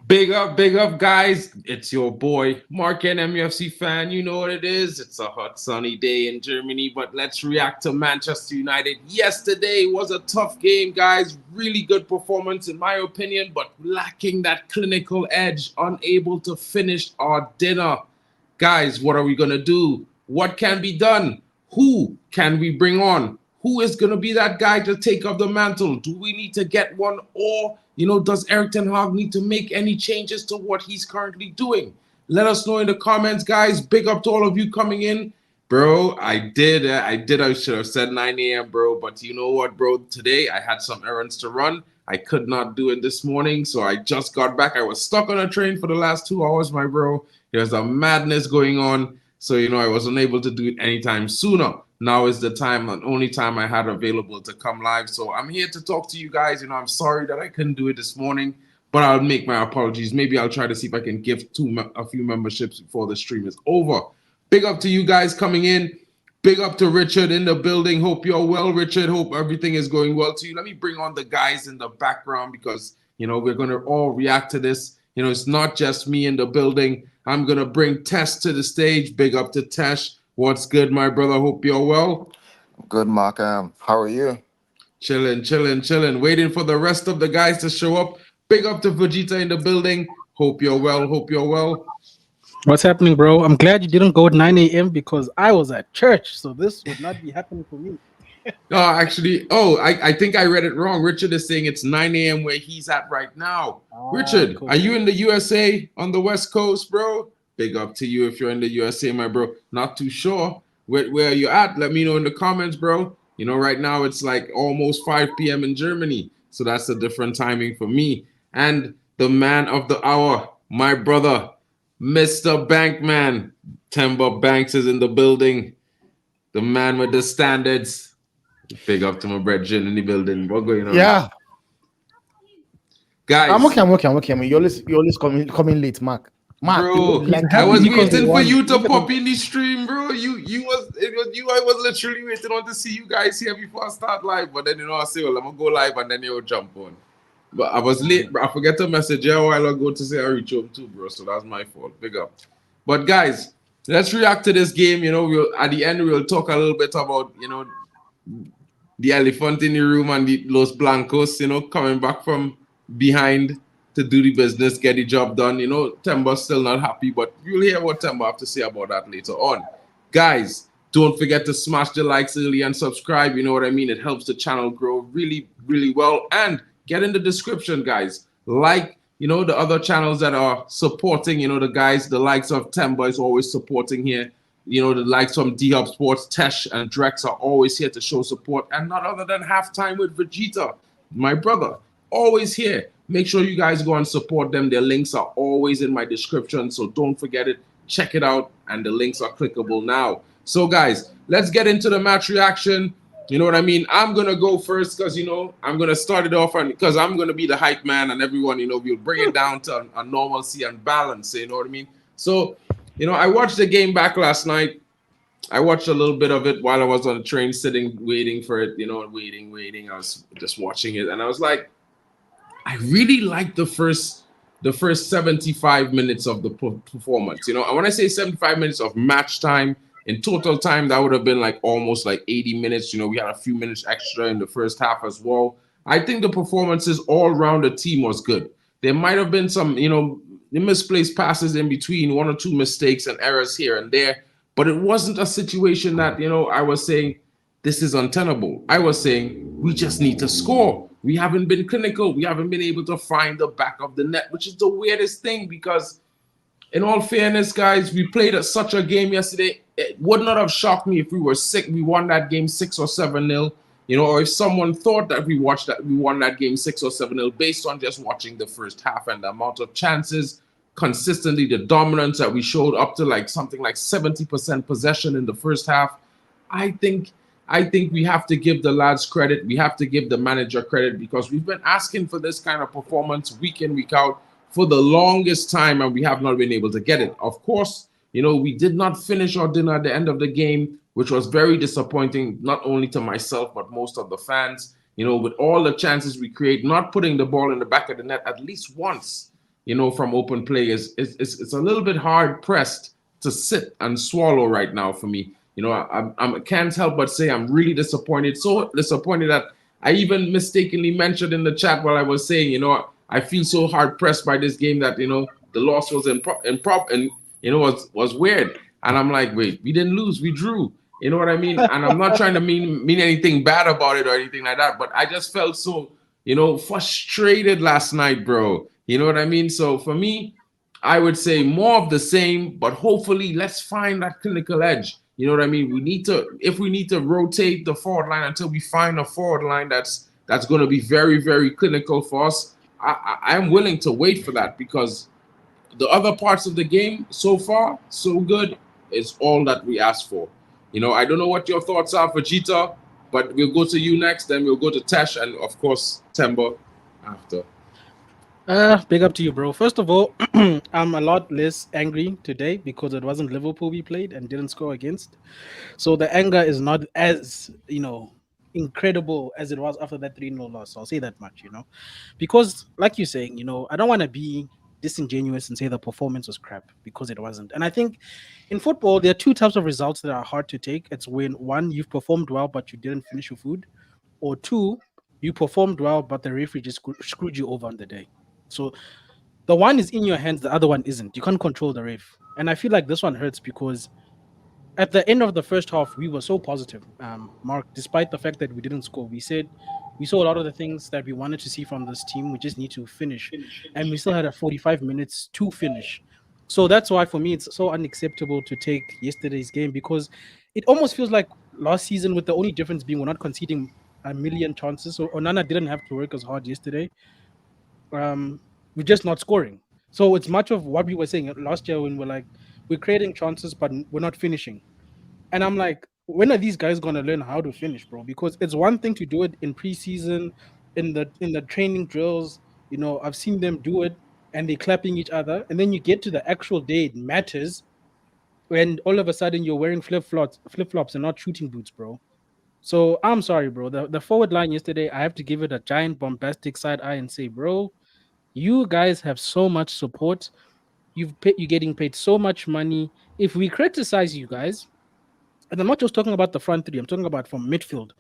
Big up, guys. It's your boy, Mark, an MUFC fan. You know what it is. It's a hot, sunny day in Germany, but let's react to Manchester United. Yesterday was a tough game, guys. Really good performance, in my opinion, but lacking that clinical edge, unable to finish our dinner. Guys, what are we going to do? What can be done? Who can we bring on? Who is going to be that guy to take up the mantle? Do we need to get one, or does Eric Ten Hag need to make any changes to what he's currently doing? Let us know in the comments, guys. Big up to all of you coming in. Bro, I should have said 9 a.m., bro. But you know what, bro? Today I had some errands to run. I could not do it this morning, so I just got back. I was stuck on a train for the last 2 hours, my bro. There's a madness going on. So, I wasn't able to do it anytime sooner. Now is the time and only time I had available to come live. So I'm here to talk to you guys. I'm sorry that I couldn't do it this morning, but I'll make my apologies. Maybe I'll try to see if I can give a few memberships before the stream is over. Big up to you guys coming in. Big up to Richard in the building. Hope you're well, Richard. Hope everything is going well to you. Let me bring on the guys in the background because, we're going to all react to this. It's not just me in the building. I'm going to bring Tesh to the stage. Big up to Tesh. What's good, my brother? Hope you're well. Good, Mark. How are you? Chilling. Waiting for the rest of the guys to show up. Big up to Vegeta in the building. Hope you're well. What's happening, bro? I'm glad you didn't go at 9 a.m. because I was at church, so this would not be happening for me. I think I read it wrong. Richard is saying it's 9 a.m. where he's at right now. Richard, cool. Are you in the USA on the West Coast, bro? Big up to you if you're in the USA, my bro. Not too sure. Where are you at? Let me know in the comments, bro. Right now it's like almost 5 p.m. in Germany. So that's a different timing for me. And the man of the hour, my brother, Mr. Bankman. Temba Banks is in the building. The man with the standards. Big up to my brethren in the building. What going on? Yeah. Guys. I'm okay. You always coming late, Mark. Bro, I was waiting for you to pop in the stream, bro. I was literally waiting on to see you guys here before I start live. But then I say, well, I'm gonna go live and then you'll jump on. But I was late, bro. I forget to message you a while ago to say I reach home too, bro. So that's my fault. Big up. But guys, let's react to this game. We'll at the end we'll talk a little bit about the elephant in the room and the Los Blancos, coming back from behind to do the business, get the job done. Temba's still not happy, but you'll hear what Temba have to say about that later on. Guys, don't forget to smash the likes early and subscribe. You know what I mean? It helps the channel grow really, really well. And get in the description, guys. Like, the other channels that are supporting, the guys, the likes of Temba is always supporting here. The likes from D-Hub Sports, Tesh, and Drex are always here to show support. And not other than Halftime with Vegeta, my brother, always here. Make sure you guys go and support them. Their links are always in my description, so don't forget it. Check it out, and the links are clickable now. So, guys, let's get into the match reaction. You know what I mean? I'm going to go first because, I'm going to start it off because I'm going to be the hype man and everyone, we'll bring it down to a normalcy and balance, you know what I mean? So, I watched the game back last night. I watched a little bit of it while I was on the train sitting, waiting for it, waiting. I was just watching it, and I was like, I really liked the first 75 minutes of the performance. And when I say 75 minutes of match time, in total time, that would have been almost 80 minutes. We had a few minutes extra in the first half as well. I think the performances all around the team was good. There might have been some, misplaced passes in between, one or two mistakes and errors here and there, but it wasn't a situation that, I was saying, this is untenable. I was saying, we just need to score. We haven't been clinical. We haven't been able to find the back of the net, which is the weirdest thing because, in all fairness, guys, we played such a game yesterday. It would not have shocked me if we were sick. We won that game 6 or 7-0, or if someone thought that we won that game 6 or 7-0 based on just watching the first half and the amount of chances, consistently the dominance that we showed up to something like 70% possession in the first half. I think we have to give the lads credit. We have to give the manager credit because we've been asking for this kind of performance week in, week out for the longest time, and we have not been able to get it. Of course, we did not finish our dinner at the end of the game, which was very disappointing, not only to myself, but most of the fans. with all the chances we create, not putting the ball in the back of the net at least once, from open play it's a little bit hard pressed to sit and swallow right now for me. I can't help but say I'm really disappointed. So disappointed that I even mistakenly mentioned in the chat while I was saying, I feel so hard pressed by this game that the loss was improp and was weird. And I'm like, wait, we didn't lose, we drew. You know what I mean? And I'm not trying to mean anything bad about it or anything like that, but I just felt so frustrated last night, bro. You know what I mean? So for me, I would say more of the same, but hopefully let's find that clinical edge. You know what I mean? If we need to rotate the forward line until we find a forward line that's going to be very, very clinical for us. I'm willing to wait for that because the other parts of the game so far, so good, is all that we asked for. I don't know what your thoughts are, Vegeta, but we'll go to you next, then we'll go to Tesh, and of course, Temba after. Big up to you, bro. First of all, I'm a lot less angry today because it wasn't Liverpool we played and didn't score against. So the anger is not as, incredible as it was after that 3-0 loss. I'll say that much, because like you're saying, I don't want to be disingenuous and say the performance was crap because it wasn't. And I think in football, there are two types of results that are hard to take. It's when one, you've performed well, but you didn't finish your food, or two, you performed well, but the referee just screwed you over on the day. So the one is in your hands, the other one isn't. You can't control the ref. And I feel like this one hurts because at the end of the first half, we were so positive, Mark, despite the fact that we didn't score. We said we saw a lot of the things that we wanted to see from this team. We just need to finish. And we still had a 45 minutes to finish. So that's why for me, it's so unacceptable to take yesterday's game because it almost feels like last season, with the only difference being we're not conceding a million chances. So Onana didn't have to work as hard yesterday. We're just not scoring. So it's much of what we were saying last year when we're creating chances, but we're not finishing. And I'm like, when are these guys gonna learn how to finish, bro? Because it's one thing to do it in preseason, in the training drills. I've seen them do it, and they're clapping each other, and then you get to the actual day it matters, and all of a sudden you're wearing flip flops, and not shooting boots, bro. So I'm sorry, bro. The forward line yesterday, I have to give it a giant bombastic side eye and say, bro, you guys have so much support. You're getting paid so much money. If we criticize you guys, and I'm not just talking about the front three, I'm talking about from midfield.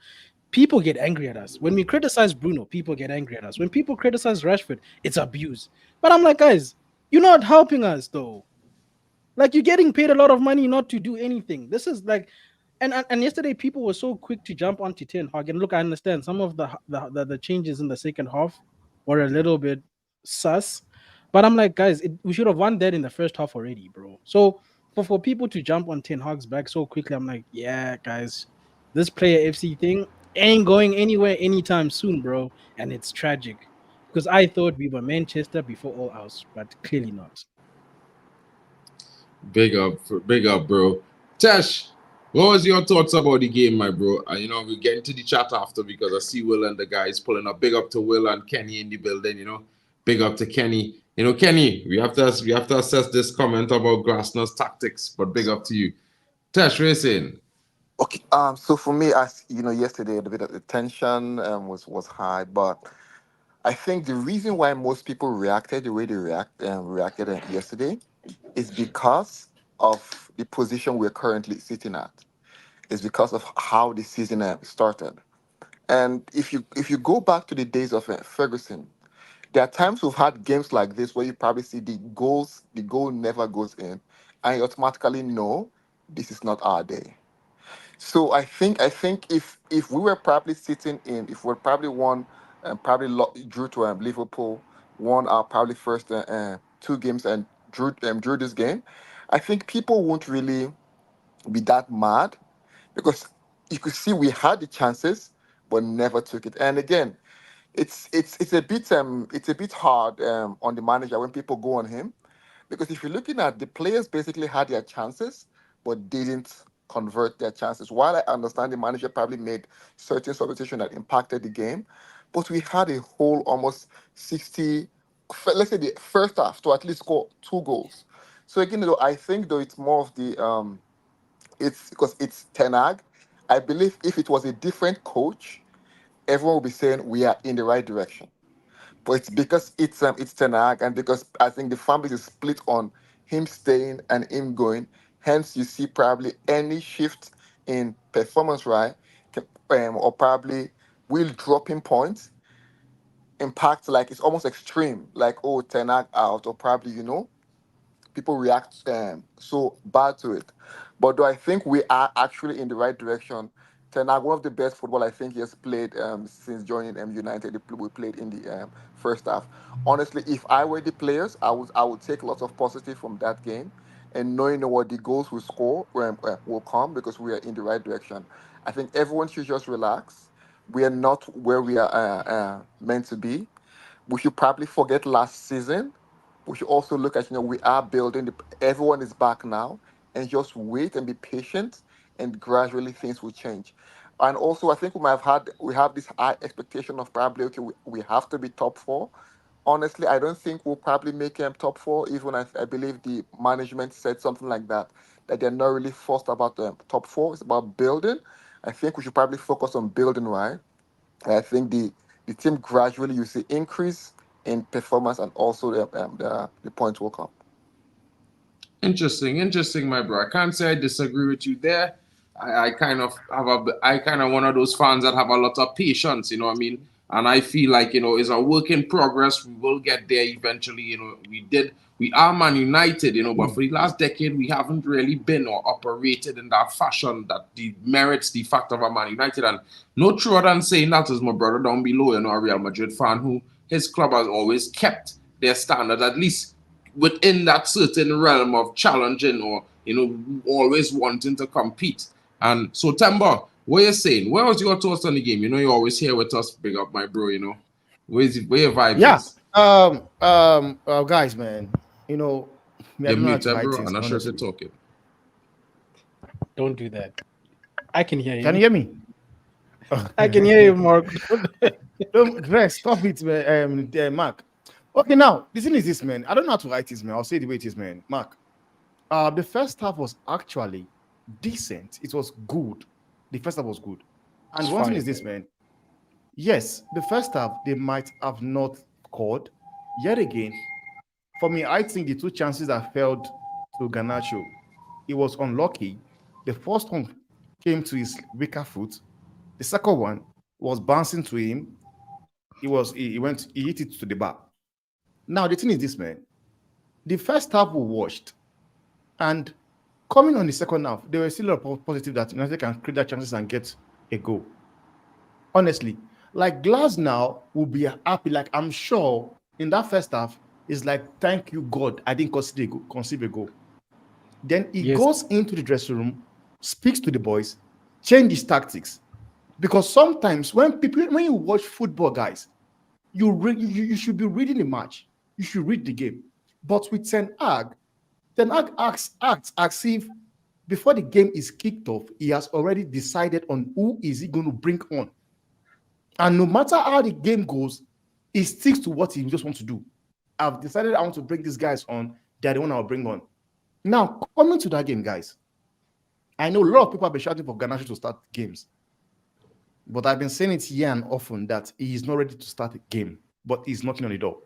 People get angry at us. When we criticize Bruno, people get angry at us. When people criticize Rashford, it's abuse. But I'm like, guys, you're not helping us though. Like you're getting paid a lot of money not to do anything. This is like, and yesterday people were so quick to jump onto Ten Hag. And look, I understand some of the changes in the second half were a little bit sus, but I'm like, guys, we should have won that in the first half already, bro. So for people to jump on Ten Hag's back so quickly, I'm like, yeah, guys, this player FC thing ain't going anywhere anytime soon, bro. And it's tragic because I thought we were Manchester before all else, but clearly not. Big up, bro. Tesh, what was your thoughts about the game, my bro? We'll get into the chat after because I see Will and the guys pulling up. Big up to Will and Kenny in the building, Big up to Kenny. Kenny, we have to assess this comment about Grasner's tactics, but big up to you. Tesh, what are you saying? Okay. So for me, as you know, yesterday the bit of the tension was high, but I think the reason why most people reacted the way they reacted yesterday is because of the position we're currently sitting at. It's because of how the season started. And if you go back to the days of Ferguson, there are times we've had games like this where you probably see the goal never goes in, and you automatically know this is not our day. So I think if we were probably sitting in, if we're probably won and probably drew to Liverpool, won our probably first two games and drew this game, I think people won't really be that mad because you could see we had the chances but never took it. And again, it's a bit hard on the manager when people go on him because if you're looking at the players basically had their chances but didn't convert their chances. While I understand the manager probably made certain substitutions that impacted the game, but we had a whole almost 60, let's say the first half to at least score two goals. So again, though, I think though it's more of the it's because it's Tenag. I believe if it was a different coach, everyone will be saying we are in the right direction. But it's because it's Ten Hag, and because I think the fan base is split on him staying and him going. Hence, you see probably any shift in performance, right? Or probably will dropping points impact, like it's almost extreme, like, oh, Ten Hag out, or probably, people react so bad to it. But do I think we are actually in the right direction? Ten Hag, one of the best football I think he has played since joining United. We played in the first half. Honestly, if I were the players, I would take lots of positive from that game, and knowing what the goals will score will come, because we are in the right direction. I think everyone should just relax. We are not where we are meant to be. We should probably forget last season. We should also look at, we are building, everyone is back now, and just wait and be patient, and gradually things will change. And also, I think we have this high expectation of probably, okay, we have to be top four. Honestly, I don't think we'll probably make top four, even I believe the management said something like that they're not really fussed about the top four. It's about building. I think we should probably focus on building, right? And I think the team gradually, you see increase in performance, and also the points will come. Interesting, my bro. I can't say I disagree with you there. I kind of I kind of one of those fans that have a lot of patience, you know what I mean? And I feel like, it's a work in progress. We will get there eventually. We are Man United, but for the last decade, we haven't really been or operated in that fashion that merits the fact of a Man United. And no truer than saying that is my brother down below, a Real Madrid fan who his club has always kept their standards, at least within that certain realm of challenging, or always wanting to compete. And so, Temba, what you saying? Where was your thoughts on the game? You're always here with us. Big up, my bro. Where your vibes Yeah. is? Guys, man, I don't You're know how mute, to write bro. things, I'm not sure if you're honestly. talking. Don't do that. I can hear you. Can you hear me? I can hear you, Mark. Don't Rex, stop it, man. Mark. Okay, now the thing is this, man. I don't know how to write this, man. I'll say the way it is, man. Mark. The first half was actually decent. It was good. The first half was good. And one thing is this, man. Yes, the first half they might have not scored. Yet again, for me, I think the two chances that failed to Garnacho, it was unlucky. The first one came to his weaker foot. The second one was bouncing to him. He hit it to the bar. Now the thing is this, man. The first half we watched, and coming on the second half, there were still a lot of positive that United can create their chances and get a goal. Honestly, like Glass now will be happy. Like I'm sure in that first half, it's like, thank you God, I didn't conceive a goal. Then he goes into the dressing room, speaks to the boys, change his tactics. Because sometimes when you watch football, guys, you should be reading the match. You should read the game. But with Ten Hag acts as if before the game is kicked off, he has already decided on who is he going to bring on. And no matter how the game goes, he sticks to what he just wants to do. I've decided I want to bring these guys on. They're the one I'll bring on. Now, coming to that game, guys, I know a lot of people have been shouting for Garnacho to start games. But I've been saying it here and often that he is not ready to start a game, but he's knocking on the door.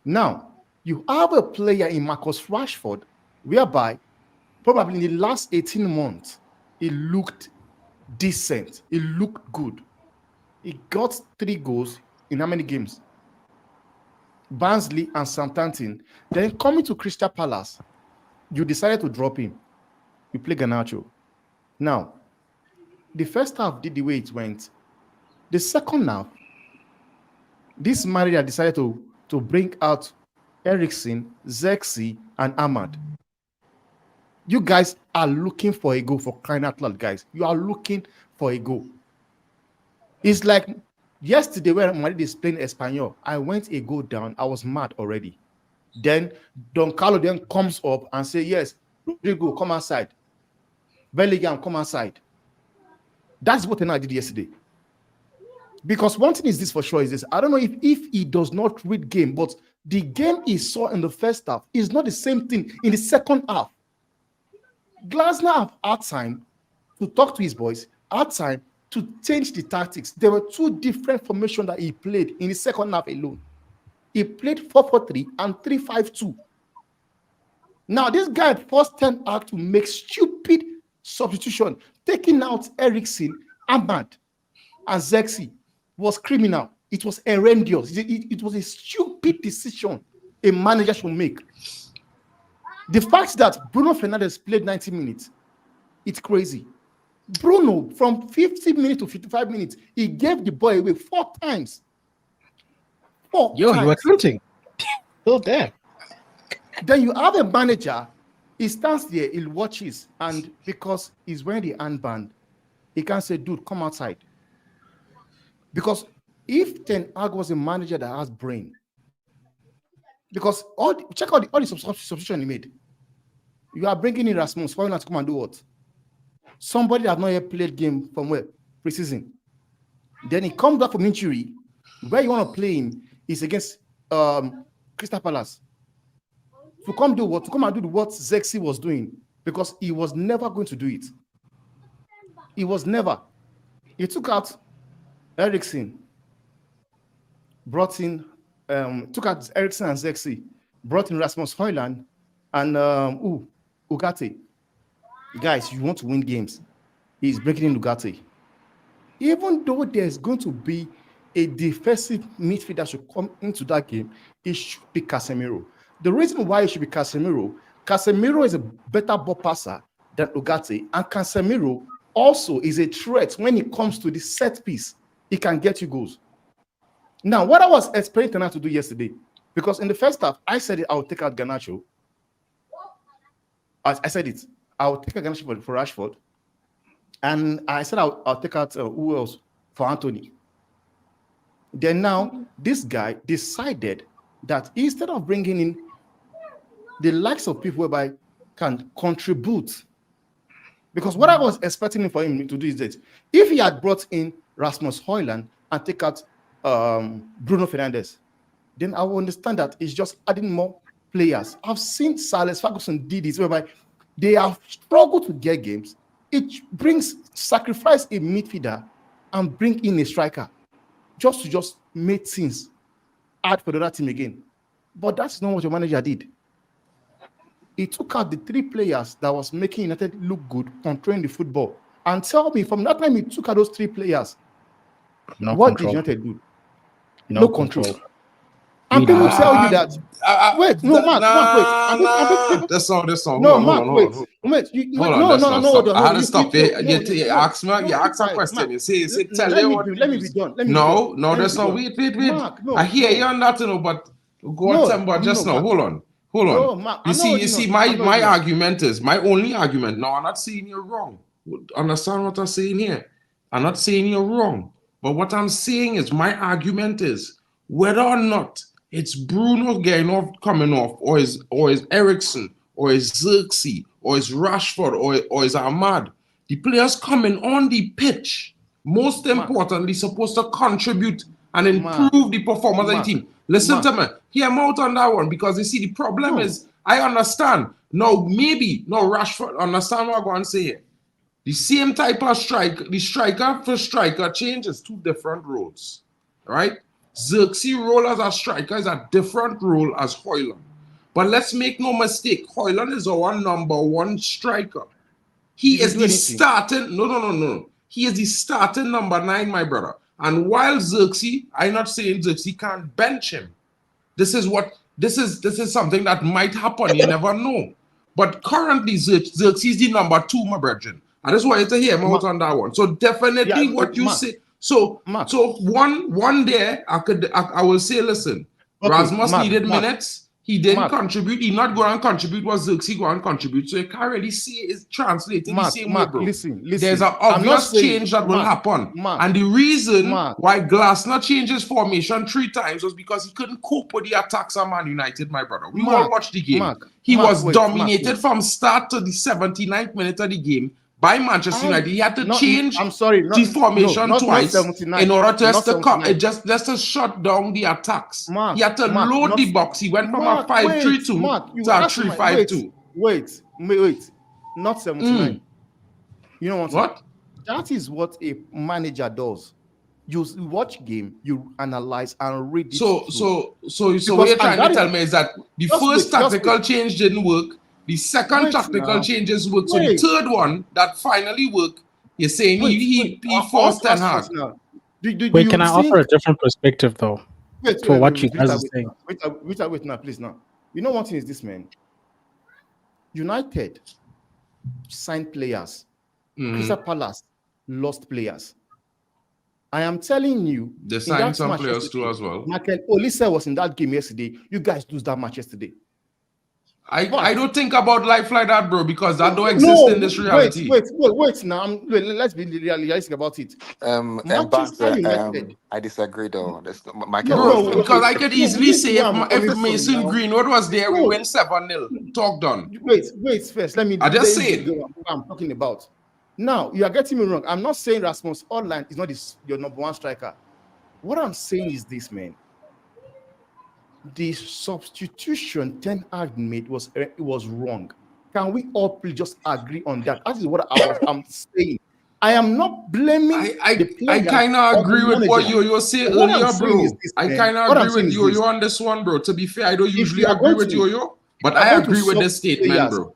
Now, you have a player in Marcus Rashford, whereby probably in the last 18 months, he looked decent. He looked good. He got 3 goals in how many games? Barnsley and Southampton. Then coming to Crystal Palace, you decided to drop him. You play Garnacho. Now, the first half did the way it went. The second half, this manager decided to bring out Ericsson, Zexi, and Ahmad. You guys are looking for a goal, for crying out loud, guys. You are looking for a goal. It's like yesterday when Madrid is playing Espanyol, I went a goal down. I was mad already. Then Don Carlo then comes up and say, yes, Rodrigo, come outside. Bellingham, come outside. That's what I did yesterday. Because one thing is this for sure is this. I don't know if he does not read game, but the game he saw in the first half is not the same thing in the second half. Glasner had time to talk to his boys, had time to change the tactics. There were two different formations that he played in the second half alone. He played 4-4-3 and 3-5-2. Now, this guy forced Ten Hag to make stupid substitution, taking out Eriksen, Ahmad, and Zexi was criminal. It was horrendous. It was a stupid decision a manager should make. The fact that Bruno Fernandes played 90 minutes, it's crazy. Bruno, from 50 minutes to 55 minutes, he gave the ball away 4 times. 4 times. You were counting. Oh, damn. Then you have a manager, he stands there, he watches, and because he's wearing the handband, he can't say, dude, come outside. Because if Ten Hag was a manager that has brain, because check out all the substitution he made. You are bringing in Rasmus Højlund to come and do what? Somebody that has not yet played game from where? Preseason. Then he comes back from injury. Where you want to play him is against Crystal Palace. To come do what? To come and do what Zexi was doing, because he was never going to do it. He was never. He took out Eriksen, brought in, took out Eriksen and Zexi, brought in Rasmus Højlund and Ugarte. Guys, you want to win games. He's breaking in Ugarte. Even though there's going to be a defensive midfielder should come into that game, it should be Casemiro. The reason why it should be Casemiro is a better ball passer than Ugarte, and Casemiro also is a threat when it comes to the set piece. He can get you goals. Now, what I was expecting to do yesterday, because in the first half, I said I would take out Garnacho. I said it. I would take out Garnacho for Rashford. And I said I'll take out who else? For Anthony. Then now, this guy decided that instead of bringing in the likes of people whereby can contribute, because what I was expecting for him to do is that if he had brought in Rasmus Højlund and take out Bruno Fernandes, then I will understand that it's just adding more players. I've seen Sir Alex Ferguson did this whereby they have struggled to get games. It brings sacrifice a midfielder and bring in a striker just to make things hard for the other team again. But that's not what your manager did. He took out the 3 players that was making United look good, controlling the football. And tell me, from that time he took out those 3 players, what did United do? No control. And people tell you that. Wait, no, Mark, wait. That's all. No, Mark, wait. No. I had to stop it. You ask a question. You say, tell you what. Let me be done. No, that's not. Wait. I hear you on that, but go on, somebody just now. Hold on. No, Mark, you see, my argument is, my only argument. No, I'm not saying you're wrong. Understand what I'm saying here? I'm not saying you're wrong. But what I'm saying is, my argument is, whether or not it's Bruno coming off, or is Eriksen, or is Xerxes, or is Rashford, or is Ahmad, the players coming on the pitch, most importantly, supposed to contribute and improve the performance of the team. Listen to me. Hear me out on that one, because you see, the problem is, I understand. Rashford, understand what I'm going to say here. The same type of striker, the striker for striker changes 2 different roles, right? Xerxes' role as a striker is a different role as Højlund. But let's make no mistake, Højlund is our number 1 striker. He is the starting, no. He is the starting number 9, my brother. And while Xerxes, I'm not saying Xerxes can't bench him. This is something that might happen, you never know. But currently, Xerxes is the number 2, my brethren. I just wanted to hear him out on that one. So definitely what you say. So one there, I will say, listen, Rasmus needed minutes. He didn't contribute. He not going to contribute what Xerxes going to contribute. So you can't really see it's translating the same way, bro. Listen. There's an obvious change that will happen. And the reason why Glasner changed his formation 3 times was because he couldn't cope with the attacks of Man United, my brother. We all watched the game. He was dominated from start to the 79th minute of the game by Manchester United. He had to change the formation twice in order to shut down the attacks. He had to load the box. He went from a 5-3-2 to a 3-5-2. Wait. Not 79. You know what? That is what a manager does. You watch game, you analyze and read it So through. what Because you're and trying to that is tell me is that the just first wait, tactical change didn't work, the second wait tactical now, changes worked, so the wait, third one that finally worked, you're saying he I want forced to Ten ask Hag. something now. Do Wait, can you I offer think? a different perspective though for what you guys are saying? Wait now, please now. You know one thing is this, man. United signed players. Crystal Palace lost players. I am telling you, They in signed that some match players too yesterday, as well. Michael Olise was in that game yesterday. You guys lose that match yesterday. I don't think about life like that, bro, because that don't exist No, in this reality. wait. Now, let's be realistic about it. And Banks, Manchester United. I disagree though. Michael No, Bro, was because I could easily listen say where I'm if coming from Mason now. Greenwood was there, we No, win 7-0. Talk done. wait first. Let me I just let you said. go what I'm talking about. Now, you are getting me wrong. I'm not saying Rasmus Hojlund is not your number one striker. What I'm saying is this, man. The substitution Ten Hag made was wrong. Can we all please just agree on that? That is what I'm saying. I am not blaming the I players kind of or the agree with what manager. you say But what I'm earlier, saying is bro. this, I man. kind of What I'm agree saying with is you this. on this one, bro. To be fair, I don't If usually you are agree going with to, yo, but if you are I going to agree with sub this statement, players, bro.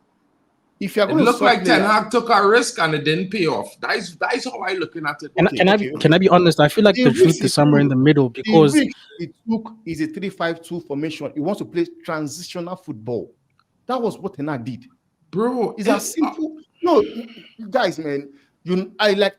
if you are It going to looked sub like Ten players, Hag took a risk and it didn't pay off. That's how I looking at it. Can I be honest? I feel like The the risk truth he is somewhere in took, the middle the because risk he took is a 3-5-2 formation. He wants to play transitional football. That was what Ten Hag did. Bro, It's as simple. No, you guys, man.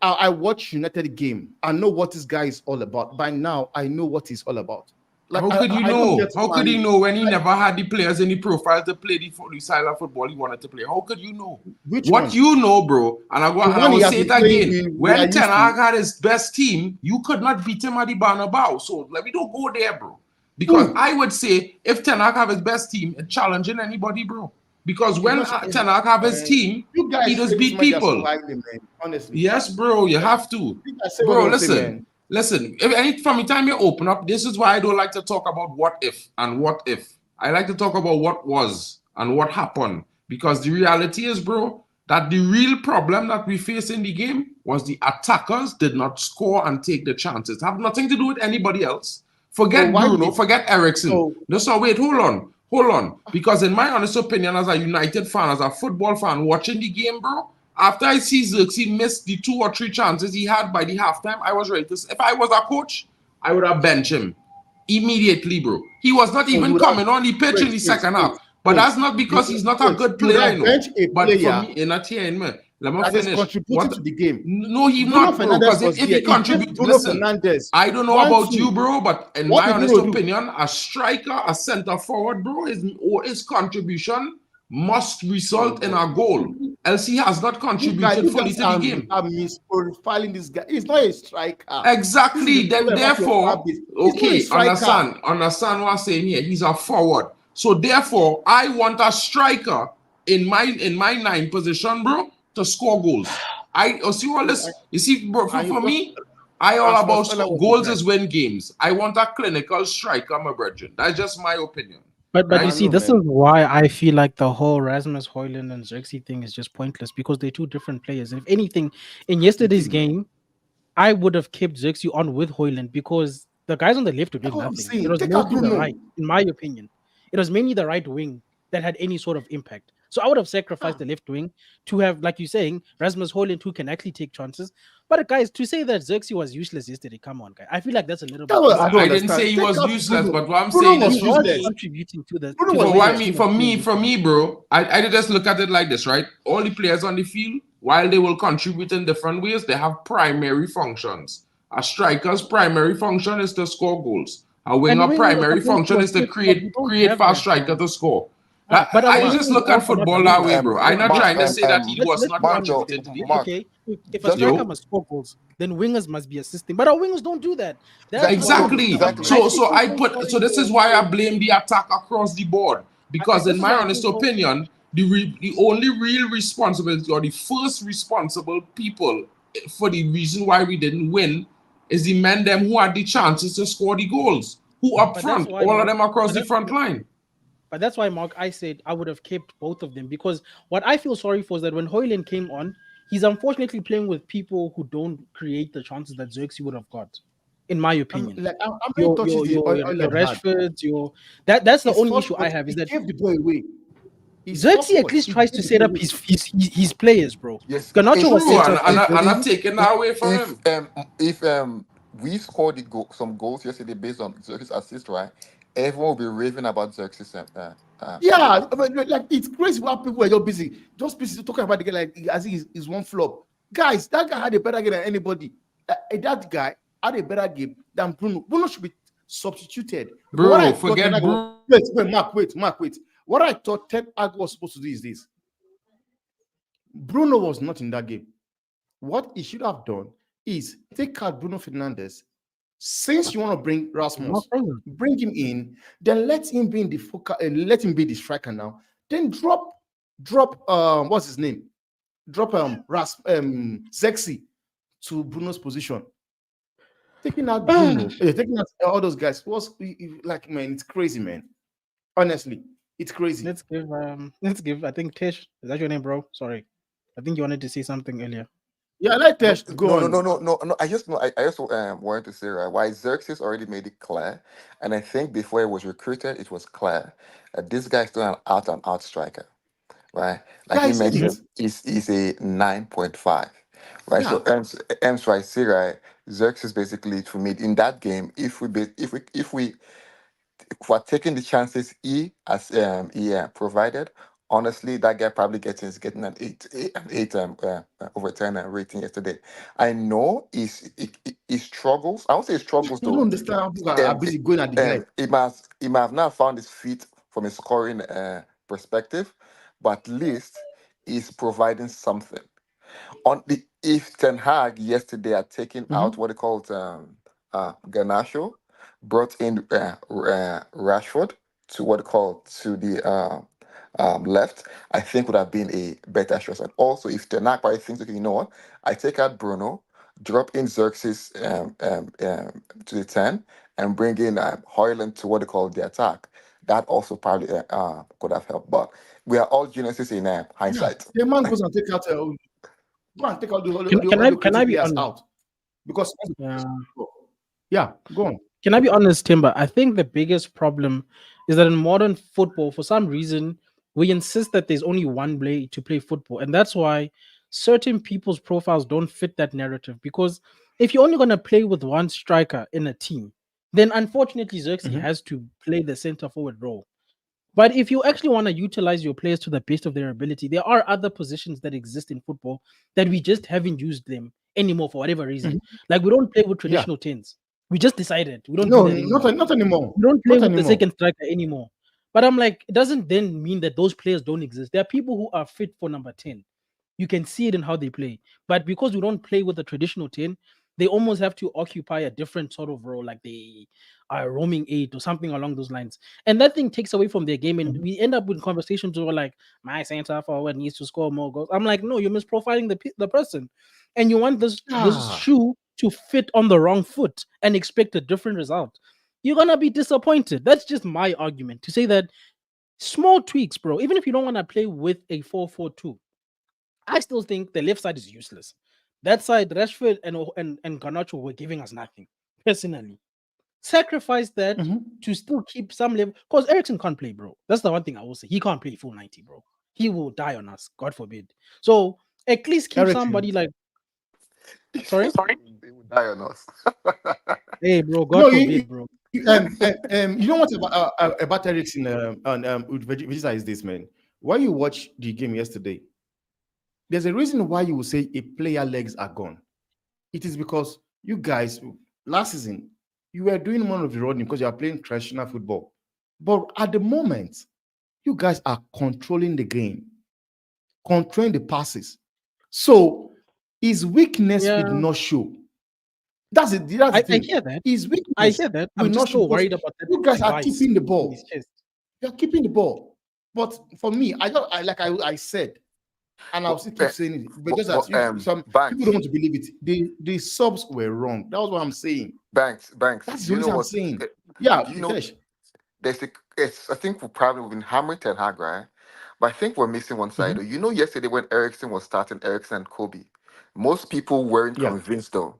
I watch United game. I know what this guy is all about. By now, I know what he's all about. Like how could you I don't know? get How why. could he know when he never had the players in the profile to play the style of football he wanted to play? How could you know? Which What one? you know, bro, and The I one he will has say been it playing, again. we are When Ten used Hag to. had his best team, you could not beat him at the Bernabeu. So let me don't go there, bro. Because Who? I would say if Ten Hag have his best team, it's challenging anybody, bro. Because It's when not. Ten Hag have his Man. team, You he guys does say this beat match are so people. highly, man. Honestly, Yes, bro, you have to. you guys say what Bro, you say, listen. man. Listen, from the time you open up, this is why I don't like to talk about what if and what if. I like to talk about what was and what happened. Because the reality is, bro, that the real problem that we face in the game was the attackers did not score and take the chances. Have nothing to do with anybody else. So Forget why Bruno, did forget Ericsson. so? No, so wait, hold on. Because in my honest opinion, as a United fan, as a football fan, watching the game, bro, after I see Xerxes miss the 2 or 3 chances he had by the halftime, I was ready to. If I was a coach, I would have benched him immediately, bro. He was not So you even would have coming on the pitch in the second half. But that's not because he's not a good you would player, have you know. benched a But for player me, in a team, man, let me that is finish. contributing What? to the game. No, he Bruno not, bro. Fernandez Because was if there. he He gave contribute, Bruno listen. Fernandez I don't know about 1-2. you, bro, but in What my did honest Bruno do? opinion, a striker, a center forward, bro, his contribution must result in a goal. Else he has not contributed You fully guys to the game. are misprofiling this guy. He's not a striker. This is Exactly. the Then problem about your fan therefore, base. He's not a okay, striker. understand what I'm saying here. He's a forward. So therefore, I want a striker in my 9 position, bro, to score goals. I see all this. You see, bro, And you for just me, I all Rasmus about Hojlund was goals there. is win games. I want a clinical striker, my brethren. That's just my opinion. but you Right? I see, know, this man. is why I feel like the whole Rasmus Højlund and Xerxes thing is just pointless because they're two different players. If anything, in yesterday's Listen, man. game, I would have kept Xerxes on with Højlund because the guys on the left were That's doing what I'm nothing. It saying. was Take out mostly the Bruno. right, in my opinion. It was mainly the right wing that had any sort of impact. So I would have sacrificed the left wing to have, like you're saying, Rasmus Højlund who can actually take chances. But guys, to say that Xerxes was useless yesterday, come on, guys. I feel like that's a little That's bit what I don't I excessive. didn't say understand. he Take was out useless, Bruno. but what I'm Bruno saying was is He was useless. contributing to the Bruno to was the for way why the me team for was playing me for yesterday. me, bro, I did just look at it like this, right? All the players on the field, while they will contribute in different ways, they have primary functions. A striker's primary function is to score goals. A And winger wing is primary supposed to function is to assist, but we don't create have fast that, striker bro. to score. But our I wings just look at are not football that way, wingers. bro. I'm not Mark, trying to say that he was Let's not be honest. contributing to the game. Mark, Okay, if a just striker Yo, must score goals, then wingers must be assisting. But our wingers don't do that. That's why so exactly. I exactly. actually feel so So sorry this is for. why I blame the attack across the board. Because in This is my why I honest feel so. opinion, the only real responsibility or the first responsible people for the reason why we didn't win is the men them who had the chances to score the goals. Who up But that's front, why all of Mark. them across But the that's front line. But that's why, Mark, I said I would have kept both of them because what I feel sorry for is that when Hoyland came on, he's unfortunately playing with people who don't create the chances that Xerxes would have got, in my opinion. How many touches did Your Oiland had? Rashfords, that's the His only first issue I touch, have, he is that gave the ball away. His first Xerxes at touch, least he tries gave to the set ball up away. his players, bro. Yes, Ganacho was True, sent and off for and Xerxes. I'm taking that away from him. we scored some goals yesterday based on Xerxes' assist, right? Everyone will be raving about Xerxes. Yeah, but like it's crazy how people are just busy talking about the guy like as he's one flop. Guys, that guy had a better game than anybody. That guy had a better game than Bruno. Bruno should be substituted because what I Bro, thought Ten forget Hag was, Bruno. wait. What I thought Ten Hag was supposed to do is this: Bruno was not in that game. What he should have done is take out Bruno Fernandes. Since you want to bring No Rasmus, problem. bring him in, then let him be in the focus, let him be the striker now. Then drop what's his name? Drop Zexi to Bruno's position. Taking out Bruno, taking out all those guys was like, man, it's crazy, man. Honestly, it's crazy. Let's give I think Tish, is that your name, bro? Sorry. I think you wanted to say something earlier. Yeah, let No, Tesh go on. no. I just wanted to say, right, why Xerxes already made it clear, and I think before he was recruited, it was clear that this guy is still an out and out striker, right? Like Yeah, he I said mentioned, it. he's a 9.5, right? So Yeah. Ems right, see, right, Xerxes basically to me in that game, if we're taking the chances he provided, honestly, that guy probably getting an eight over 10 rating yesterday. I know he struggles. I won't say he struggles You don't though. understand how people are busy going at the head. He might have not found his feet from a scoring perspective, but at least he's providing something. On the If Ten Hag yesterday had taken out Mhm. what they called Garnacho, brought in Rashford to what they call to the left, I think would have been a better choice. And also, if Ten Hag probably thinks, okay, you know what, I take out Bruno, drop in Xerxes to the 10, and bring in Hoyland to what they call the attack. That also probably could have helped. But we are all geniuses in Yeah, hindsight. the man goes and take out go and take out Can all I the can creative I be players honest? out because Yeah. yeah, go on. Can I be honest, Timber? I think the biggest problem is that in modern football, for some reason, we insist that there's only one way to play football. And that's why certain people's profiles don't fit that narrative. Because if you're only going to play with one striker in a team, then unfortunately, Xerxes Mhm. has to play the center forward role. But if you actually want to utilize your players to the best of their ability, there are other positions that exist in football that we just haven't used them anymore for whatever reason. Mhm. Like we don't play with Yeah, traditional tens. We just decided we don't do no, that anymore. not anymore, We don't play not with the anymore. second striker anymore. But I'm like, it doesn't then mean that those players don't exist. There are people who are fit for number 10. You can see it in how they play. But because we don't play with the traditional 10, they almost have to occupy a different sort of role, like they are roaming eight or something along those lines. And that thing takes away from their game. And Mhm. we end up with conversations where like, my center forward needs to score more goals. I'm like, no, you're misprofiling the person. And you want this Yeah, shoe to fit on the wrong foot and expect a different result. You're gonna be disappointed. That's just my argument to say that small tweaks, bro. Even if you don't want to play with a 4-4-2, I still think the left side is useless. That side, Rashford and Garnacho were giving us nothing. Personally, sacrifice that Mhm. to still keep some level. Because Ericsson can't play, bro. That's the one thing I will say. He can't play full 90, bro. He will die on us, God forbid. So at least keep Ericsson. somebody like. Sorry, They would die on us. hey, bro. God No, forbid, bro. you know what about Ericsson with Vegeta is this, man. Why you watch the game yesterday? There's a reason why you will say a player legs are gone. It is because you guys last season you were doing one of the running because you are playing traditional football. But at the moment, you guys are controlling the game, controlling the passes. So his weakness will Yeah, not show. That's it. That's the I thing. hear that. His I weakness hear that. will I'm just not show still because worried about that you guys are device keeping the in his ball. chest. You're keeping the ball. But for me, I said, and I'll but, still keep saying it, but just that some people don't Banks, want to believe it. The subs were wrong. That was what I'm saying. Banks. That's Do the you know reason I'm what? saying. Yeah, Do you know? finish. I think we probably been hammering Ten Hag, right? But I think we're missing one side. Mhm. Though. You know, yesterday when Ericsson was starting, Ericsson and Kobe, most people weren't Yeah. convinced though.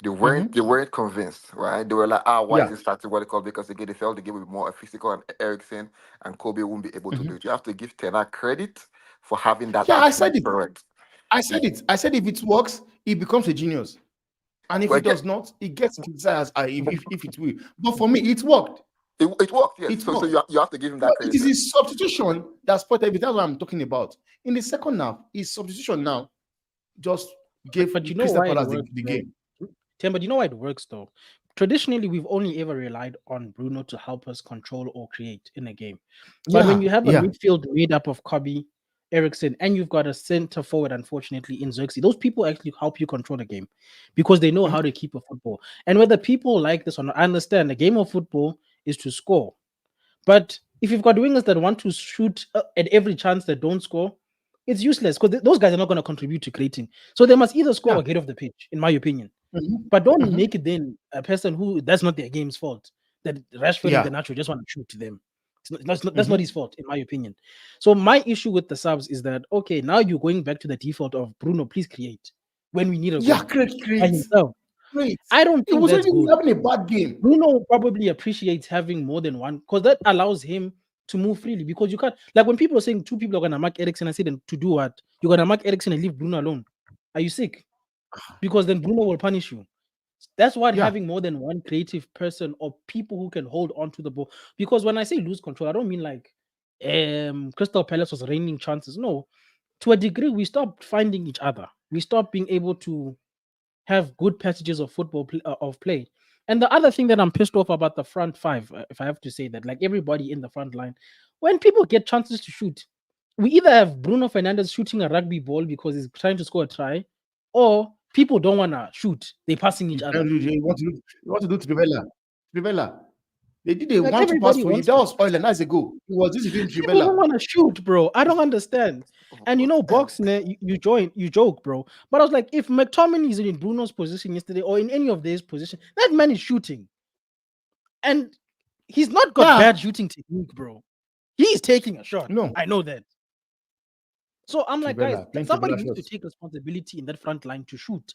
They weren't. Mhm. They weren't convinced, right? They were like, why is Yeah. it starting what they call? Because again, they felt the game would be more physical, and Ericsson and Kobe won't be able to do Mhm. it. You have to give Tenor credit for having that Yeah, I said attitude. it. Correct. I said it. I said if it works, it becomes a genius. And if Well, it again, does not, it gets criticized if it will. But for me, it worked. it worked. Yes. It So worked. you have to give him But that it credit. is his substitution that spoiled everything. That's what I'm talking about. In the second half, his substitution now just gave But you know Crystal why it Palace works, the bro? game. Tim, but you know why it works though? Traditionally, we've only ever relied on Bruno to help us control or create in a game. But when Yeah, you have a yeah. midfield made up of Kobe, Ericsson, and you've got a center forward, unfortunately, in Xerxes, those people actually help you control the game because they know Mhm. how to keep a football. And whether people like this or not, I understand the game of football is to score. But if you've got wingers that want to shoot at every chance that don't score, it's useless because those guys are not going to contribute to creating. So they must either score Yeah. or get off the pitch, in my opinion. Mhm. But don't Mhm. make it then a person who that's not their game's fault. That Rashford and Yeah. Garnacho just want to shoot to them. That's not Mhm. his fault, in my opinion. So my issue with the subs is that okay, now you're going back to the default of Bruno, please create when we need a Yeah, goal great, by great, himself. great. I don't It think was that's already good. having a bad game. Bruno probably appreciates having more than one because that allows him to move freely. Because you can't, like when people are saying two people are gonna mark Ericsson, I say then to do what? You're gonna mark Ericsson and leave Bruno alone. Are you sick? Because then Bruno will punish you. That's what Yeah. having more than one creative person or people who can hold on to the ball. Because when I say lose control, I don't mean like Crystal Palace was raining chances. No, to a degree, we stopped finding each other. We stopped being able to have good passages of football of play. And the other thing that I'm pissed off about the front five, if I have to say that, like everybody in the front line, when people get chances to shoot, we either have Bruno Fernandes shooting a rugby ball because he's trying to score a try, or people don't want to shoot. They're passing each other. You want to do Trivella. Trivella. They did a Like 1-2 pass everybody for you. wants That to. was oil, and that's a goal. It was this doing People don't Trivella. want to shoot, bro. I don't understand. And you know, boxing, you joke, bro. But I was like, if McTominay is in Bruno's position yesterday or in any of these positions, that man is shooting. And he's not got Yeah. bad shooting technique, bro. He's taking a shot. No. I know that. So I'm like, guys, Trivella. Playing somebody Trivella needs to shots. take responsibility in that front line to shoot.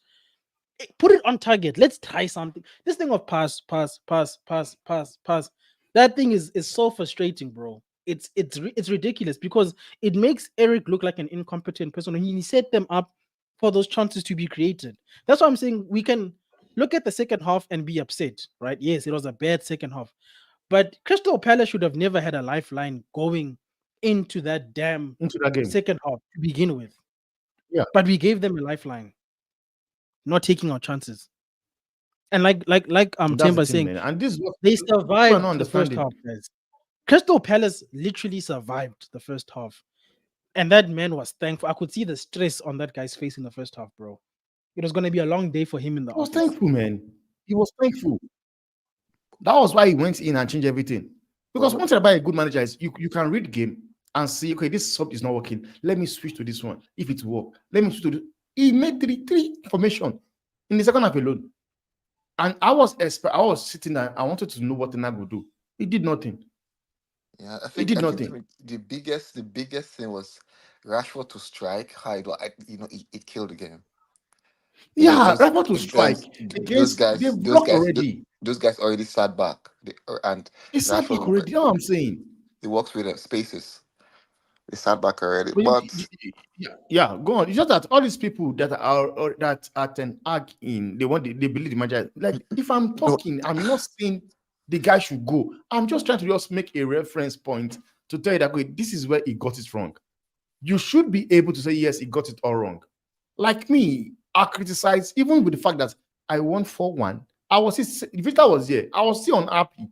Put it on target. Let's try something. This thing of pass, pass, pass, pass, pass, pass. That thing is so frustrating, bro. It's ridiculous because it makes Eric look like an incompetent person. And he set them up for those chances to be created. That's why I'm saying we can look at the second half and be upset, right? Yes, it was a bad second half. But Crystal Palace should have never had a lifeline going into that damn Into that game. second half to begin with. Yeah. But we gave them a lifeline, not taking our chances. And like That's the Timber thing, saying, man. And this is what they people are not survived the first understanding. half, guys. Crystal Palace literally survived the first half. And that man was thankful. I could see the stress on that guy's face in the first half, bro. It was gonna be a long day for him in the He was office. thankful, man. He was thankful. That was why he went in and changed everything. Because Well, once you buy a good manager, is you can read game and see, okay, this sub is not working. Let me switch to this one. If it work, let me switch to this. He made three formation in the second half alone. And I was sitting there. I wanted to know what the would do. He did nothing. yeah, He did I think nothing. the biggest thing was Rashford to strike. How it killed the game. Yeah, Because Rafa to strike against they've blocked already. those guys already sat back, and He sat back Rashford already. You know what I'm saying? he works with the spaces. They sat back already, But but yeah, go on. It's just that all these people that are Ten Hag in, they believe the manager. Like if I'm no, talking, I'm not saying the guy should go. I'm just trying to just make a reference point to tell you that okay, this is where he got it wrong. You should be able to say yes, he got it all wrong. Like me, I criticize even with the fact that I won 4-1. If Victor was here, I was still unhappy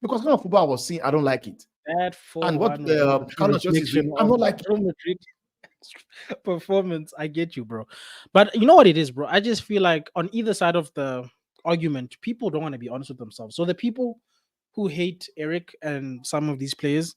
because kind of football I was seeing, I don't like it. That And what 4-1 was not a true Carlos Ancelotti is reflection doing, I'm of not like Real Madrid performance. I get you, bro. But you know what it is, bro? I just feel like on either side of the argument, people don't want to be honest with themselves. So the people who hate Eric and some of these players,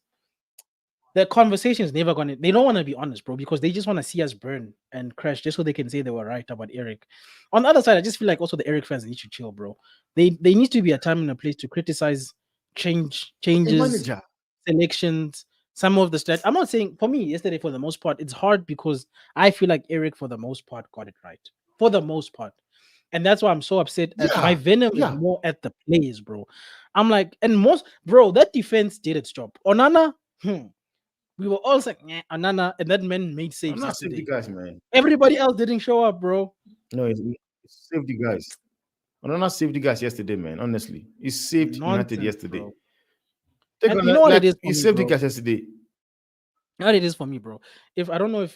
the conversation is never gonna. They don't want to be honest, bro, because they just want to see us burn and crash, just so they can say they were right about Eric. On the other side, I just feel like also the Eric fans need to chill, bro. They need to be a time and a place to criticize a changes, manager. selections, some of the stats. I'm not saying for me yesterday for the most part it's hard because I feel like Eric for the most part got it right for the most part, and that's why I'm so upset. My Yeah, venom is yeah. more at the players, bro. I'm like, and most bro, that defense did its job. Onana, we were all like, Onana, and that man made I'm saves not safety yesterday. guys, man. Everybody else didn't show up, bro. No, it's safety guys. I'm not safety guys yesterday, man. Honestly, he saved United Nonsense, yesterday. bro. Take And on you know what it like is for he me, saved the bro. guys yesterday. What it is for me, bro. If I don't know if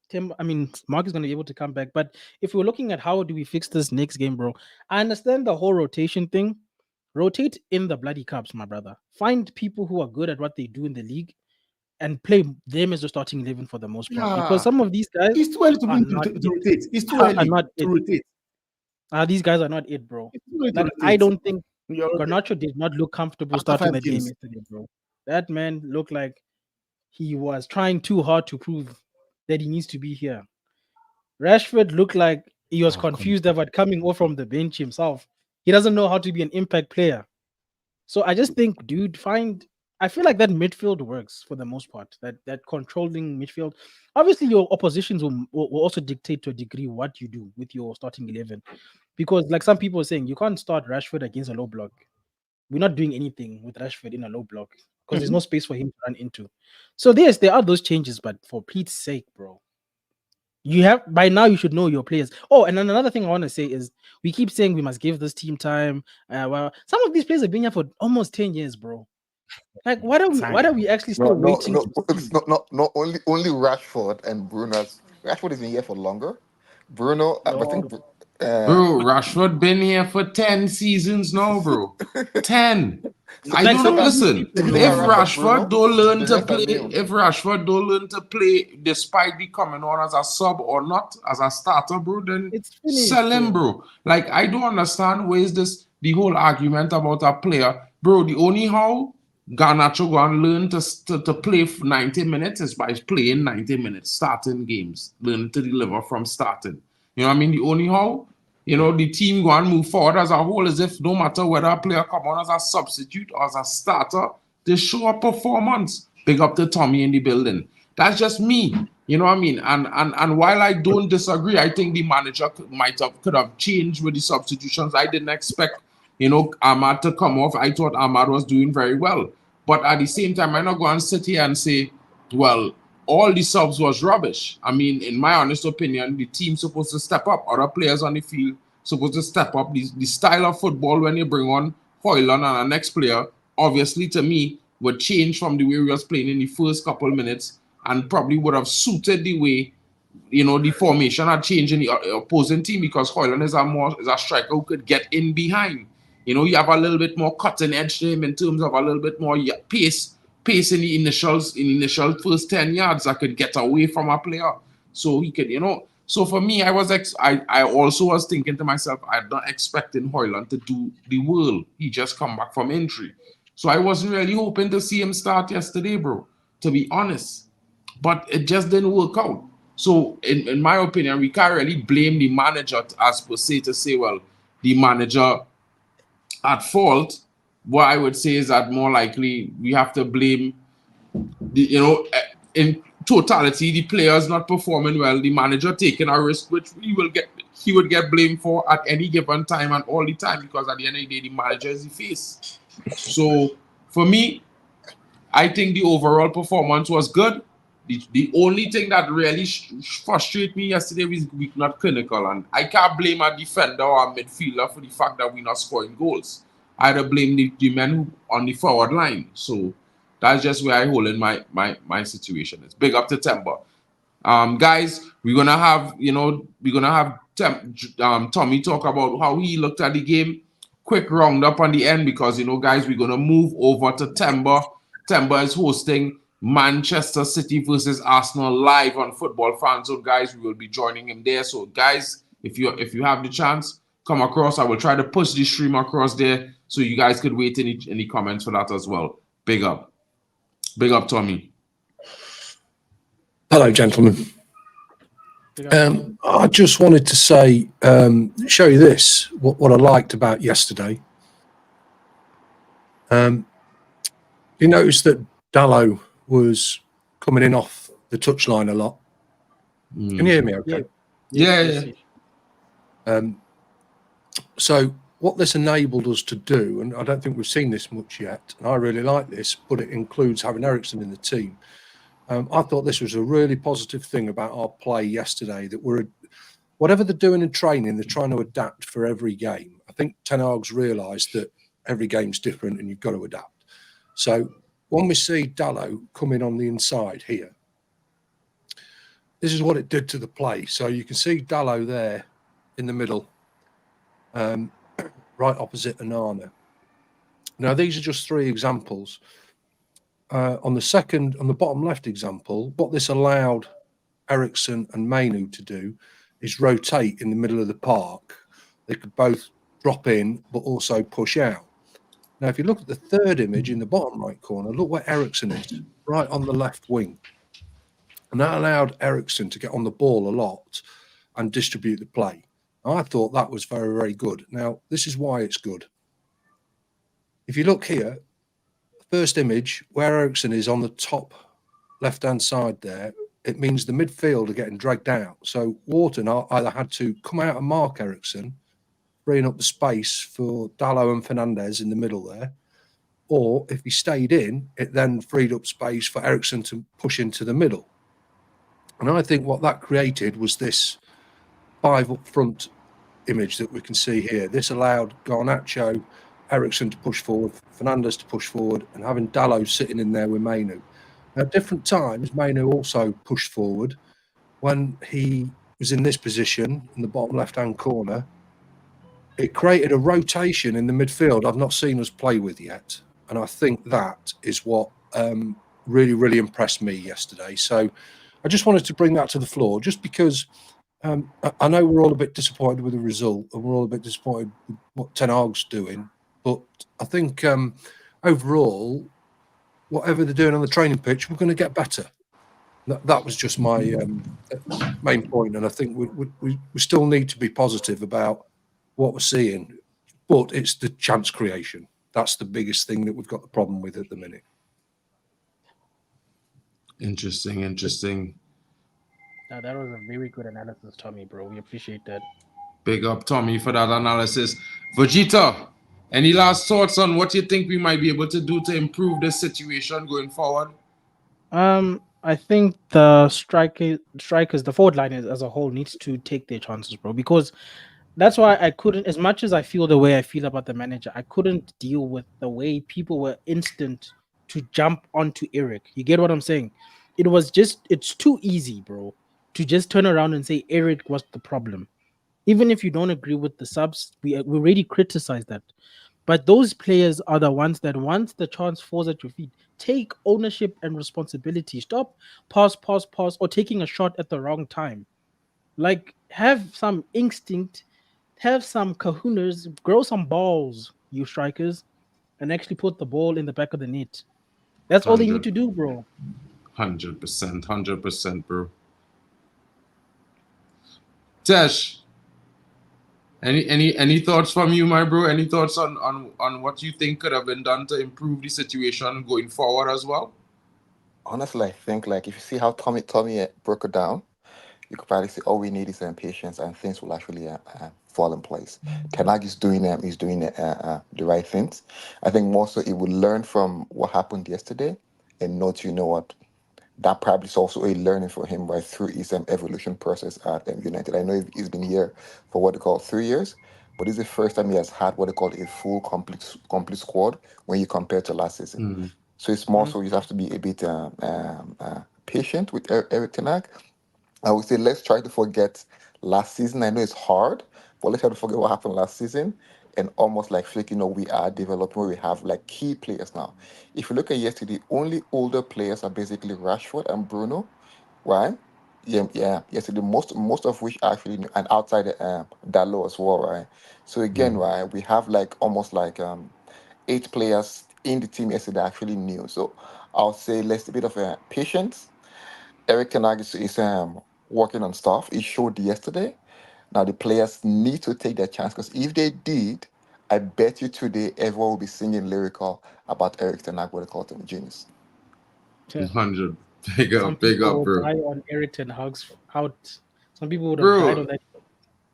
Tim, I mean Mark is gonna be able to come back, but if we're looking at how do we fix this next game, bro, I understand the whole rotation thing. Rotate in the bloody cups, my brother. Find people who are good at what they do in the league and play them as a starting 11 for the most part. Because Yeah, some of these guys it's too early to, are to, not to it. rotate. It's too Are early not to it. rotate. These guys are not it, bro. It's too early to Like I rotate. don't think You're Garnacho did not look comfortable after starting 5 that game games. yesterday, bro. That man looked like he was trying too hard to prove that he needs to be here. Rashford looked like he was Oh, come confused about coming off from the bench himself. He doesn't know how to be an impact player. So I just think, dude, I feel like that midfield works for the most part. That controlling midfield. Obviously, your oppositions will also dictate to a degree what you do with your starting 11. Because, like some people are saying, you can't start Rashford against a low block. We're not doing anything with Rashford in a low block because there's on. no space for him to run into. So, yes, there are those changes, but for Pete's sake, bro, you have by now you should know your players. Oh, and then another thing I want to say is we keep saying we must give this team time. Well, some of these players have been here for almost 10 years, bro. Like, what are Time. we actually No, still no, waiting no. to It's see? not only Rashford and Bruno's. Rashford has been here for longer. Bruno, I No, think. Bro, Rashford been here for 10 seasons now, bro. 10. I like don't some know. of these Listen, people, If you no, if got bro. Rashford, Rashford Bruno, don't learn the to rest are play, new. if Rashford don't learn to play despite be coming on as a sub or not as a starter, bro, then It's finished, sell him, bro. bro. Like, I don't understand where is this the whole argument about a player, bro. The only how Garnacho go and learn to play 90 minutes is by playing 90 minutes, starting games, learn to deliver from starting. You know what I mean? The only how, the team go and move forward as a whole as if no matter whether a player come on as a substitute or as a starter, they show a performance. Big up to Tommy in the building. That's just me. You know what I mean? And while I don't disagree, I think the manager could have changed with the substitutions. I didn't expect, Ahmad to come off. I thought Ahmad was doing very well. But at the same time, I'm not going to sit here and say, well, all the subs was rubbish. I mean, in my honest opinion, the team's supposed to step up. Other players on the field supposed to step up. The style of football when you bring on Hoyland and our next player, obviously to me, would change from the way we was playing in the first couple minutes and probably would have suited the way the formation had changed in the opposing team because Hoyland is a striker who could get in behind. You have a little bit more cutting edge to him in terms of a little bit more pace in the initial first 10 yards that could get away from a player. So he could, So for me, I also was thinking to myself, I'm not expecting Hoyland to do the world. He just come back from injury. So I wasn't really hoping to see him start yesterday, bro, to be honest. But it just didn't work out. So in my opinion, we can't really blame the manager as per se to say, well, the manager at fault. What I would say is that more likely we have to blame in totality, the players not performing well, the manager taking a risk, which he would get blamed for at any given time and all the time because at the end of the day, the manager is the face. So for me, I think the overall performance was good. The only thing that really frustrated me yesterday was we not clinical, and I can't blame a defender or a midfielder for the fact that we're not scoring goals. I had to blame the men who on the forward line. So that's just where I hold in my situation. It's big up to Temba. Guys, we're gonna have Tommy talk about how he looked at the game. Quick roundup on the end because guys, we're gonna move over to Temba. Temba is hosting Manchester City versus Arsenal live on Football Fan Zone. Guys, we will be joining him there. So, guys, if you have the chance, come across. I will try to push the stream across there so you guys could wait in the comments for that as well. Big up, Tommy. Hello, gentlemen. I just wanted to say, show you this, what I liked about yesterday. You notice that Dallo was coming in off the touchline a lot. Can you hear me okay? Yeah. So what this enabled us to do, and I don't think we've seen this much yet, and I really like this, but it includes having Ericsson in the team. I thought this was a really positive thing about our play yesterday, that whatever they're doing in training, they're trying to adapt for every game. I think Ten Hag's realised that every game's different and you've got to adapt. So when we see Dalot come in on the inside here, this is what it did to the play. So you can see Dalot there in the middle, right opposite Onana. Now, these are just 3 examples. On the bottom left example, what this allowed Ericsson and Mainu to do is rotate in the middle of the park. They could both drop in, but also push out. Now, if you look at the third image in the bottom right corner, look where Ericsson is, right on the left wing. And that allowed Ericsson to get on the ball a lot and distribute the play. I thought that was very, very good. Now, this is why it's good. If you look here, first image, where Ericsson is on the top left-hand side there, it means the midfield are getting dragged out. So Wharton either had to come out and mark Ericsson, freeing up the space for Dalot and Fernandez in the middle there, or if he stayed in, it then freed up space for Ericsson to push into the middle. And I think what that created was this 5 up front image that we can see here. This allowed Garnacho, Ericsson to push forward, Fernandez to push forward, and having Dalot sitting in there with Mainu. At different times, Mainu also pushed forward. When he was in this position, in the bottom left-hand corner, it created a rotation in the midfield I've not seen us play with yet. And I think that is what really, really impressed me yesterday. So I just wanted to bring that to the floor, just because I know we're all a bit disappointed with the result, and we're all a bit disappointed with what Ten Hag's doing. But I think overall, whatever they're doing on the training pitch, we're going to get better. That was just my main point, and I think we still need to be positive about what we're seeing. But it's the chance creation. That's the biggest thing that we've got the problem with at the minute. Interesting. Now, that was a very good analysis, Tommy, bro. We appreciate that. Big up, Tommy, for that analysis. Vegeta, any last thoughts on what you think we might be able to do to improve this situation going forward? I think the strikers, the forward line as a whole needs to take their chances, bro, because that's why I couldn't, as much as I feel the way I feel about the manager, I couldn't deal with the way people were instant to jump onto Eric. You get what I'm saying? It's too easy, bro, to just turn around and say Eric was the problem. Even if you don't agree with the subs, we already criticized that. But those players are the ones that once the chance falls at your feet, take ownership and responsibility. Stop pause, or taking a shot at the wrong time. Like, have some instinct, have some kahunas, grow some balls, you strikers, and actually put the ball in the back of the net. That's all they need to do, bro. 100%, bro. Tesh, any thoughts from you, my bro? Any thoughts on what you think could have been done to improve the situation going forward as well? Honestly, I think like if you see how Tommy broke it down, you could probably say all we need is patience, and things will actually fall in place. Ten Hag is doing the right things. I think more so it will learn from what happened yesterday and note, you know what, that probably is also a learning for him right through his evolution process at United. I know he's been here for what they call 3 years, but this is the first time he has had what they call a full complete squad when you compare to last season. So it's more so you have to be a bit patient with Eric Ten Hag. I would say let's try to forget last season. I know it's hard, but let's try to forget what happened last season and almost like feel like, we are developing where we have like key players now. If you look at yesterday, only older players are basically Rashford and Bruno, right? Yeah. Yesterday, most of which actually new, and outside Dalot as well, right? So again, right, we have like almost like 8 players in the team yesterday actually new. So I'll say let's a bit of patience. Eric Ten Hag is working on stuff. He showed yesterday. Now the players need to take their chance, because if they did, I bet you today everyone will be singing lyrical about Eric Ten Hag, what they call him, genius. Yeah. 100. Big Some up, people would bro. die on Eric Ten Hag's out. Some people would have Bro, died on that.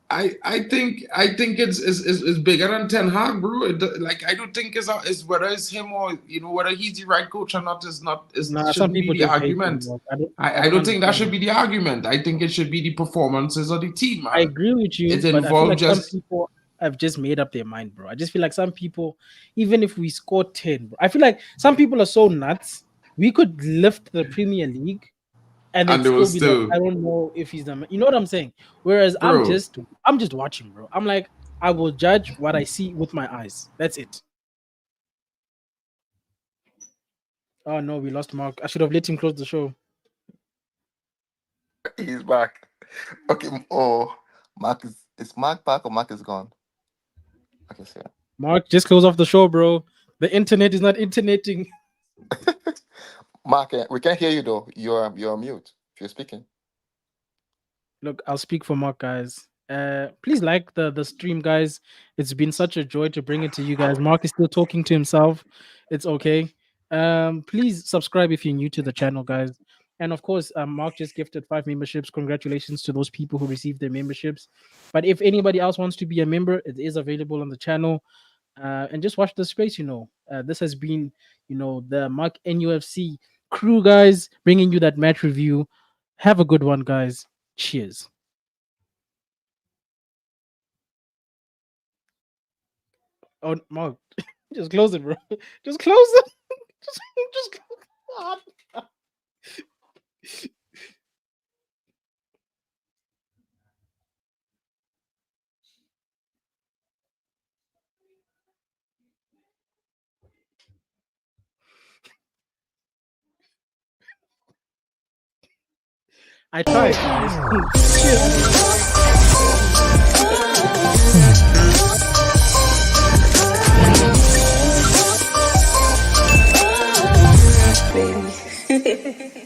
I think it's bigger than Ten Hag, bro. Like I don't think it's whether it's him or whether he's the right coach or not Nah, some shouldn't be people the just hate him. argument. Mark. I don't think that understand should be the argument. I think it should be the performances of the team, I man. agree with you, It but I feel involved like some just people have just made up their mind, bro. I just feel like some people, even if we score 10, bro, I feel like some people are so nuts. We could lift the Premier League and and then they will still be like, still, I don't know if he's the, you know what I'm saying? Whereas I'm bro. just watching, bro. I'm like, I will judge what I see with my eyes. That's it. Oh no, we lost Mark. I should have let him close the show. He's back. Okay. Oh, Mark is Mark back or Mark is gone? Okay, so Mark, just close off the show, bro. The internet is not interneting. Mark, we can't hear you though. You're mute if you're speaking. Look, I'll speak for Mark, guys. Please like the stream, guys. It's been such a joy to bring it to you guys. Mark is still talking to himself. It's okay. Please subscribe if you're new to the channel, guys. And of course, Mark just gifted 5 memberships. Congratulations to those people who received their memberships. But if anybody else wants to be a member, it is available on the channel. And just watch the space. This has been, the Mark NUFC crew, guys, bringing you that match review. Have a good one, guys. Cheers. Oh, Mark, just close it, bro. Just close it. Just close it. I tried, guys. Cheers. Baby.